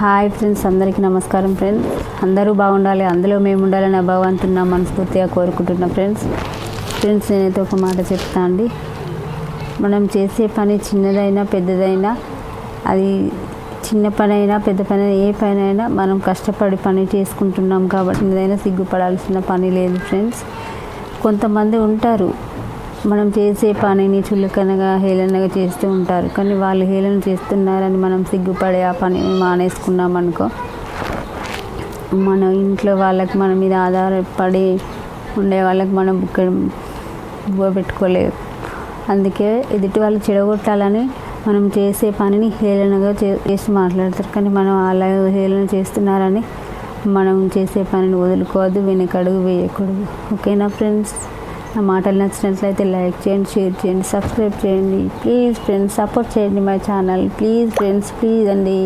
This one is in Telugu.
హాయ్ ఫ్రెండ్స్, అందరికీ నమస్కారం ఫ్రెండ్స్. అందరూ బాగుండాలి, అందులో మేము ఉండాలని భగవంతున్నా మనస్ఫూర్తిగా కోరుకుంటున్నా ఫ్రెండ్స్. నేనైతే ఒక మాట చెప్తా అండి. మనం చేసే పని చిన్నదైనా పెద్దదైనా, అది చిన్న పని అయినా పెద్ద పని అయినా, ఏ పని అయినా మనం కష్టపడి పని చేసుకుంటున్నాం కాబట్టి ఏదైనా సిగ్గుపడాల్సిన పని లేదు ఫ్రెండ్స్. కొంతమంది ఉంటారు మనం చేసే పనిని చులకనగా హేళనగా చేస్తూ ఉంటారు. కానీ వాళ్ళు హేళన చేస్తున్నారని మనం సిగ్గుపడే ఆ పనిని మానేసుకున్నాం అనుకో, మన ఇంట్లో వాళ్ళకి మన మీద ఆధారపడి ఉండే వాళ్ళకి మనం బువ్వ పెట్టుకోలేదు. అందుకే ఎదుటి వాళ్ళు చెడగొట్టాలని మనం చేసే పనిని హేళనగా చేసి మాట్లాడతారు. కానీ మనం అలా హేళన చేస్తున్నారని మనం చేసే పనిని వదులుకోవద్దు, వెనకడుగు వేయకూడదు. ఓకేనా ఫ్రెండ్స్? నా మాటలు నచ్చినట్లయితే లైక్ చేయండి, షేర్ చేయండి, సబ్స్క్రైబ్ చేయండి. ప్లీజ్ ఫ్రెండ్స్, సపోర్ట్ చేయండి my channel. Please friends, please అండి.